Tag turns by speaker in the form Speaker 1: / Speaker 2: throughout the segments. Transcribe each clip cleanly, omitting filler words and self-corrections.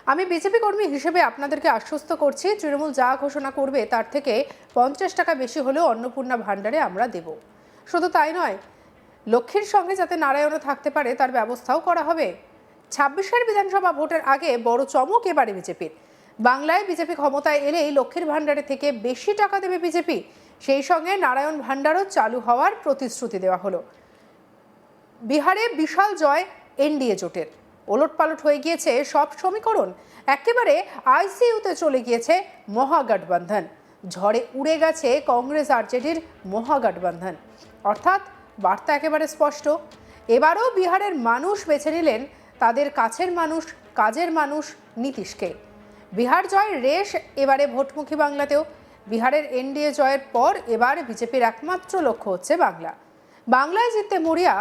Speaker 1: আমি বিজেপি কর্মী হিসেবে আপনাদেরকে আশ্বস্ত করছি, তৃণমূল যা ঘোষণা করবে তার থেকে 50 টাকা বেশি হলেও অন্নপূর্ণা ভাণ্ডারে আমরা দেব। শুধু তাই নয়, লক্ষ্মীর সঙ্গে যাতে নারায়ণও থাকতে পারে তার ব্যবস্থাও করা হবে। 26-এর বিধানসভা ভোটের আগে বড় চমক এবারে বিজেপির। বাংলায় বিজেপি ক্ষমতায় এলেই লক্ষ্মীর ভাণ্ডারে থেকে বেশি টাকা দেবে বিজেপি। সেই সঙ্গে নারায়ণ ভাণ্ডারও চালু হওয়ার প্রতিশ্রুতি দেওয়া হলো। বিহারে বিশাল জয় এনডিএ জোটের। ওলটপালট হয়ে গিয়েছে সব সমীকরণ। একেবারে আইসিইউতে চলে গিয়েছে মহাগঠবন্ধন। ঝড়ে উড়ে গেছে কংগ্রেস আরজেডির মহাগঠবন্ধন। অর্থাৎ বার্তা একেবারে স্পষ্ট। এবারও বিহারের মানুষ বেছে নিলেন তাদের কাছের মানুষ, কাজের মানুষ নীতিশকে। বিহার জয়ের রেশ এবারে ভোটমুখী বাংলাতেও। বিহারের এনডিএ জয়ের পর এবার বিজেপির একমাত্র লক্ষ্য হচ্ছে বাংলা। বাংলায় জিততে মরিয়া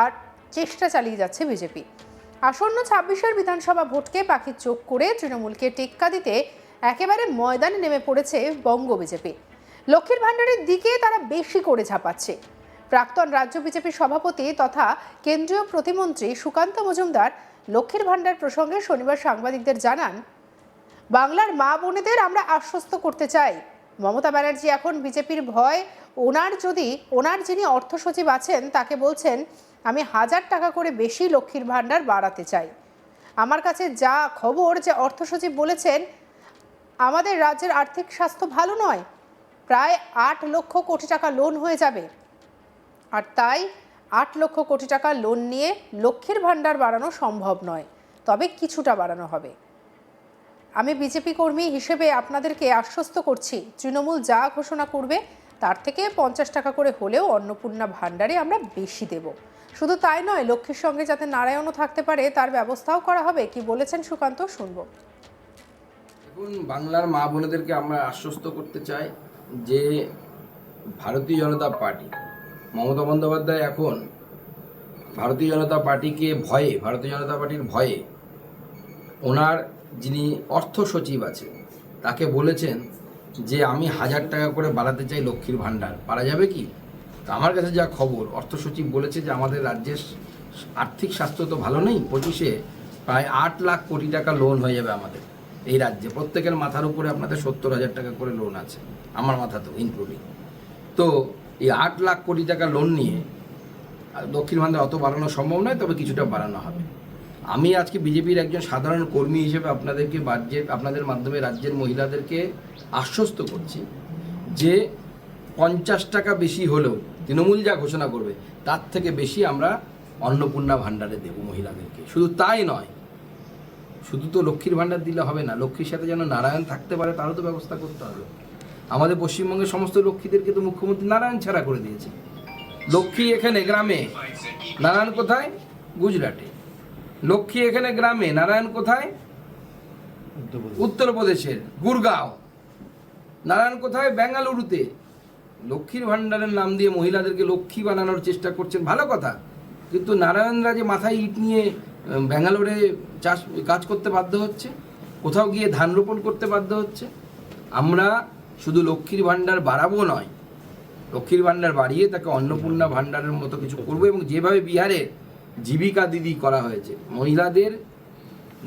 Speaker 1: আর চেষ্টা চালিয়ে যাচ্ছে বিজেপি। আসন্ন 26-এর বিধানসভা ভোটকে পাখির চোখ করে তৃণমূলকে টেক্কা দিতে একেবারে ময়দানে নেমে পড়েছে বঙ্গ বিজেপি। লক্ষ্মীর ভাণ্ডারের দিকে তারা বেশি করে ঝাঁপাচ্ছে। প্রাক্তন রাজ্য বিজেপির সভাপতি তথা কেন্দ্রীয় প্রতিমন্ত্রী সুকান্ত মজুমদার লক্ষ্মীর ভাণ্ডার প্রসঙ্গে শনিবার সাংবাদিকদের জানান, বাংলার মা বোনেদের আমরা আশ্বস্ত করতে চাই, মমতা ব্যানার্জি এখন বিজেপির ভয়। ওনার যিনি অর্থ সচিব আছেন তাকে বলছেন, আমি 1000 টাকা করে বেশি লক্ষ্মীর ভাণ্ডার বাড়াতে চাই। আমার কাছে যা খবর যে অর্থ সচিব বলেছেন আমাদের রাজ্যের আর্থিক স্বাস্থ্য ভালো নয়, প্রায় 8 লক্ষ কোটি টাকা লোন হয়ে যাবে। আর তাই 8 লক্ষ কোটি টাকা লোন নিয়ে লক্ষ্মীর ভাণ্ডার বাড়ানো সম্ভব নয়, তবে কিছুটা বাড়ানো হবে। আমি বিজেপি কর্মী হিসেবে আপনাদেরকে আশ্বস্ত করছি, তৃণমূল যা ঘোষণা করবে তার থেকে 50 টাকা করে হলেও অন্নপূর্ণা ভাণ্ডারে আমরা বেশি দেব। শুধু তাই নয়, লক্ষ্মীর সঙ্গে যাতে নারায়ণও থাকতে পারে তার ব্যবস্থাও করা হবে। কি বলেছেন সুকান্ত, শুনব।
Speaker 2: এখন বাংলার মা বোনেদেরকে আমরা আশ্বস্ত করতে চাই যে ভারতীয় জনতা পার্টি, মমতা বন্দ্যোপাধ্যায় এখন ভারতীয় জনতা পার্টির ভয়ে ওনার যিনি অর্থ সচিব আছে তাকে বলেছেন যে আমি 1000 টাকা করে বাড়াতে চাই লক্ষ্মীর ভাণ্ডার। পারা যাবে কি? তো আমার কাছে যা খবর, অর্থ সচিব বলেছে যে আমাদের রাজ্যের আর্থিক স্বাস্থ্য তো ভালো নেই, 25-এ প্রায় 8 লাখ কোটি টাকা লোন হয়ে যাবে আমাদের এই রাজ্যে। প্রত্যেকের মাথার উপরে আপনাদের 70,000 টাকা করে লোন আছে, আমার মাথাতেও ইনক্লুডিং। তো এই 8 লাখ কোটি টাকা লোন নিয়ে লক্ষ্মীর ভাণ্ডার অত বাড়ানো সম্ভব নয়, তবে কিছুটা বাড়ানো হবে। আমি আজকে বিজেপির একজন সাধারণ কর্মী হিসেবে আপনাদের মাধ্যমে রাজ্যের মহিলাদেরকে আশ্বস্ত করছি যে 50 টাকা বেশি হলেও তৃণমূল যা ঘোষণা করবে তার থেকে বেশি আমরা অন্নপূর্ণা ভাণ্ডারে দেব মহিলাদেরকে। শুধু তাই নয়, শুধু তো লক্ষ্মীর ভাণ্ডার দিলে হবে না, লক্ষ্মীর সাথে যেন নারায়ণ থাকতে পারে তারও তো ব্যবস্থা করতে হবে। আমাদের পশ্চিমবঙ্গের সমস্ত লক্ষ্মীদেরকে তো মুখ্যমন্ত্রী নারায়ণ ছাড়া করে দিয়েছে। লক্ষ্মী এখানে গ্রামে, নারায়ণ কোথায়? গুজরাটে। লক্ষ্মী এখানে গ্রামে, নারায়ণ কোথায়? উত্তরপ্রদেশের গুরগাঁও। নারায়ণ কোথায়? বেঙ্গালুরুতে। লক্ষ্মীর ভাণ্ডারের নাম দিয়ে মহিলাদেরকে লক্ষ্মী বানানোর চেষ্টা করছেন, ভালো কথা, কিন্তু নারায়ণরা যে মাথায় ইট নিয়ে ব্যাঙ্গালোরে কাজ করতে বাধ্য হচ্ছে, কোথাও গিয়ে ধান রোপণ করতে বাধ্য হচ্ছে। আমরা শুধু লক্ষ্মীর ভাণ্ডার বাড়াবো নয়, লক্ষ্মীর ভাণ্ডার বাড়িয়ে তাকে অন্নপূর্ণা ভাণ্ডারের মতো কিছু করবো। এবং যেভাবে বিহারে জীবিকা দিদি করা হয়েছে, মহিলাদের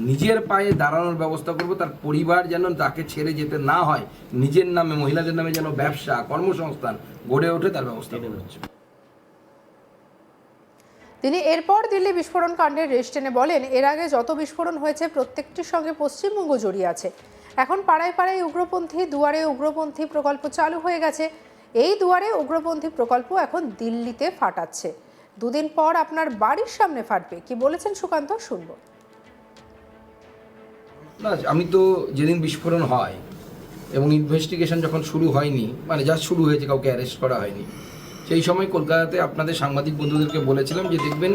Speaker 2: নিজের পায়ে দাঁড়ানোর ব্যবস্থা করব, তার পরিবার যেন তাকে ছেড়ে যেতে না হয়, নিজের নামে মহিলাদের নামে যেন ব্যবসা কর্মসংস্থান গড়ে ওঠে, তার ব্যবস্থা করা হচ্ছে।
Speaker 1: তিনি এরপর দিল্লি বিস্ফোরণ কাণ্ডের রেশ টেনে বলেন, এর আগে যত বিস্ফোরণ হয়েছে প্রত্যেকটির সঙ্গে পশ্চিমবঙ্গ জড়িয়ে আছে। এখন পাড়ায় পাড়ায় উগ্রপন্থী, দুয়ারে উগ্রপন্থী প্রকল্প চালু হয়ে গেছে। এই দুয়ারে উগ্রপন্থী প্রকল্প এখন দিল্লিতে ফাটাচ্ছে, দুদিন পর আপনার বাড়ির সামনে ফাটবে। কি বলেছেন সুকান্ত, শুনব।
Speaker 2: না, আমি তো যেদিন বিস্ফোরণ হয় এবং ইনভেস্টিগেশন যখন শুরু হয়নি, মানে যা শুরু হয়েছে, কাউকে অ্যারেস্ট করা হয়নি, সেই সময় কলকাতাতে আপনাদের সাংবাদিক বন্ধুদেরকে বলেছিলাম যে দেখবেন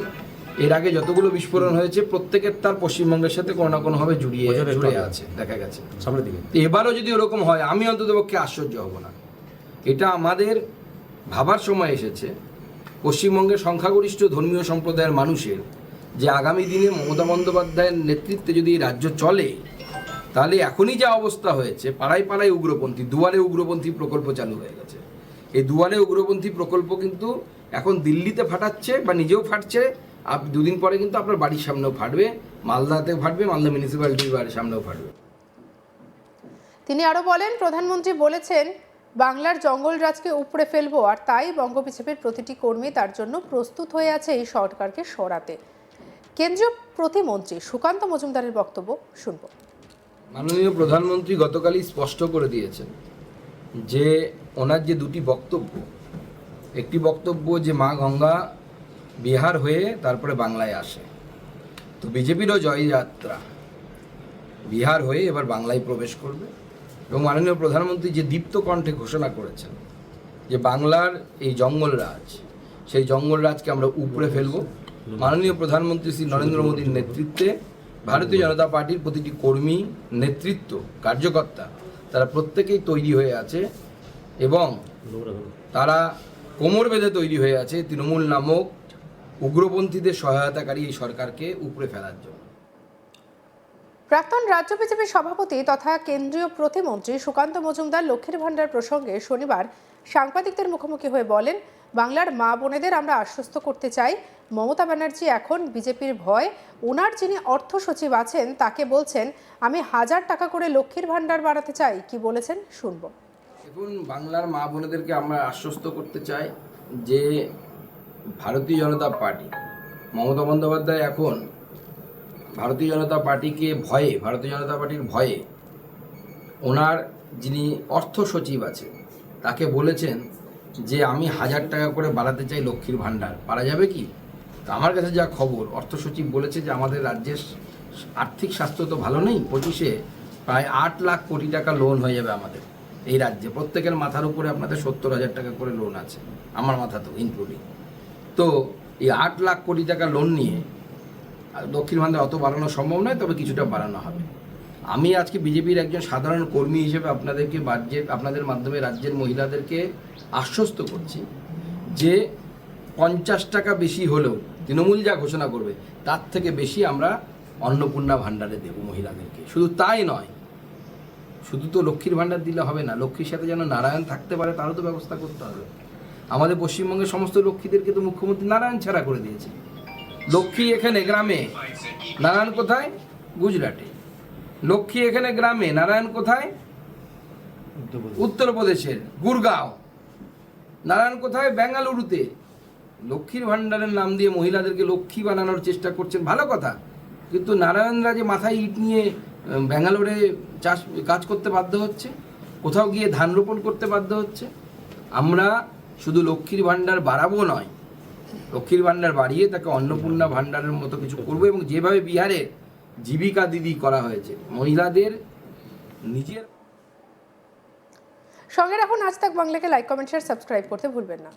Speaker 2: এর আগে যতগুলো বিস্ফোরণ হয়েছে প্রত্যেকের তার পশ্চিমবঙ্গের সাথে কোনো না কোনোভাবে জুড়ে আছে, দেখা গেছে সামনের দিকে। এবারও যদি ওরকম হয়, আমি অন্ততপক্ষে আশ্চর্য হব না। এটা আমাদের ভাবার সময় এসেছে পশ্চিমবঙ্গের সংখ্যাগরিষ্ঠ ধর্মীয় সম্প্রদায়ের মানুষের, যে আগামী দিনে মমতা বন্দ্যোপাধ্যায়ের নেতৃত্বে যদি রাজ্য চলে, তাহলে এখনই যা অবস্থা হয়েছে, পাড়ায় পাড়ায় উগ্রপন্থী, দুয়ারে উগ্রপন্থী প্রকল্প চালু হয়ে গেছে। এই দুয়ারে উগ্রপন্থী প্রকল্প কিন্তু এখন দিল্লিতে ফাটাচ্ছে বা নিজেও ফাটছে, দুদিন পরে কিন্তু আপনার বাড়ির সামনেও ফাটবে। মালদাতে ফাটবে, মালদা মিউনিসিপ্যালিটির সামনেও ফাটবে।
Speaker 1: তিনি আরও বলেন, প্রধানমন্ত্রী বলেছেন বাংলার জঙ্গলরাজকে উপড়ে ফেলবো, আর তাই বঙ্গ বিজেপির প্রতিটি কর্মী তার জন্য প্রস্তুত হয়ে আছে এই সরকারকে সরাতে। কেন্দ্রীয় প্রতিমন্ত্রী সুকান্ত মজুমদারের বক্তব্য শুনব।
Speaker 2: মাননীয় প্রধানমন্ত্রী গতকালই স্পষ্ট করে দিয়েছেন যে ওনার যে দুটি বক্তব্য, একটি বক্তব্য যে মা গঙ্গা বিহার হয়ে তারপরে বাংলায় আসে, তো বিজেপিরও জয়যাত্রা বিহার হয়ে এবার বাংলায় প্রবেশ করবে। এবং মাননীয় প্রধানমন্ত্রী যে দীপ্ত কণ্ঠে ঘোষণা করেছেন যে বাংলার এই জঙ্গলরাজ, সেই জঙ্গলরাজকে আমরা উপড়ে ফেলব। মাননীয় প্রধানমন্ত্রী শ্রী নরেন্দ্র মোদীর নেতৃত্বে ভারতীয় জনতা পার্টির প্রতিটি কর্মী, নেতৃত্ব, কার্যকর্তা তারা প্রত্যেকেই তৈরি হয়ে আছে এবং তারা কোমর বেঁধে তৈরি হয়ে আছে তৃণমূল নামক উগ্রপন্থীদের সহায়তাকারী এই সরকারকে উপড়ে ফেলার জন্য।
Speaker 1: প্রাক্তন রাজ্য বিজেপির সভাপতি তথা কেন্দ্রীয় প্রতিমন্ত্রী সুকান্ত মজুমদার লক্ষ্মীর ভাণ্ডার প্রসঙ্গে শনিবার সাংবাদিকদের মুখোমুখি হয়ে বলেন, বাংলার মা বোনেদের আমরা আশ্বস্ত করতে চাই, মমতা ব্যানার্জি এখন বিজেপির ভয়। ওনার যিনি অর্থ সচিব আছেন তাকে বলছেন আমি 1000 টাকা করে লক্ষ্মীর ভাণ্ডার বাড়াতে চাই। কি বলেছেন শুনবো।
Speaker 2: এখন বাংলার মা বোনেদেরকে আমরা আশ্বস্ত করতে চাই যে ভারতীয় জনতা পার্টি, মমতা বন্দ্যোপাধ্যায় এখন ভারতীয় জনতা পার্টিকে ভয়ে, ভারতীয় জনতা পার্টির ভয়ে ওনার যিনি অর্থ সচিব আছে তাকে বলেছেন যে আমি 1000 টাকা করে বাড়াতে চাই লক্ষ্মীর ভাণ্ডার। পারা যাবে কি? তো আমার কাছে যা খবর, অর্থ সচিব বলেছে যে আমাদের রাজ্যের আর্থিক স্বাস্থ্য তো ভালো নেই, 25-এ প্রায় 8 লাখ কোটি টাকা লোন হয়ে যাবে আমাদের এই রাজ্যে। প্রত্যেকের মাথার উপরে আপনাদের 70,000 টাকা করে লোন আছে, আমার মাথাতেও ইনক্লুডিং। তো এই 8 লাখ কোটি টাকা লোন নিয়ে লক্ষ্মীর ভাণ্ডার অত বাড়ানো সম্ভব নয়, তবে কিছুটা বাড়ানো হবে। আমি আজকে বিজেপির একজন সাধারণ কর্মী হিসেবে আপনাদের মাধ্যমে রাজ্যের মহিলাদেরকে আশ্বস্ত করছি যে 50 টাকা বেশি হলেও তৃণমূল যা ঘোষণা করবে তার থেকে বেশি আমরা অন্নপূর্ণা ভাণ্ডারে দেব মহিলাদেরকে। শুধু তাই নয়, শুধু তো লক্ষ্মীর ভাণ্ডার দিলে হবে না, লক্ষ্মীর সাথে যেন নারায়ণ থাকতে পারে তারও তো ব্যবস্থা করতে হবে। আমাদের পশ্চিমবঙ্গের সমস্ত লক্ষ্মীদেরকে তো মুখ্যমন্ত্রী নারায়ণ ছাড়া করে দিয়েছে। লক্ষ্মী এখানে গ্রামে, নারায়ণ কোথায়? গুজরাটে। লক্ষ্মী এখানে গ্রামে, নারায়ণ কোথায়? উত্তরপ্রদেশের গুরগাঁও। নারায়ণ কোথায়? বেঙ্গালুরুতে। লক্ষ্মীর ভাণ্ডারের নাম দিয়ে মহিলাদেরকে লক্ষ্মী বানানোর চেষ্টা করছেন, ভালো কথা, কিন্তু নারায়ণরা যে মাথায় ইট নিয়ে ব্যাঙ্গালোরে কাজ করতে বাধ্য হচ্ছে, কোথাও গিয়ে ধান রোপণ করতে বাধ্য হচ্ছে। আমরা শুধু লক্ষ্মীর ভাণ্ডার বাড়াবো নয়, লক্ষ্মীর ভাণ্ডার বাড়িয়ে তাকে অন্নপূর্ণা ভাণ্ডারের মতো কিছু করবো। এবং যেভাবে বিহারে জীবিকা দিদি করা হয়েছে, মহিলাদের নিজের
Speaker 1: সঙ্গে রাখুন আজ তাক বাংলাকে লাইক, কমেন্ট, শেয়ার, সাবস্ক্রাইব করতে ভুলবেন না।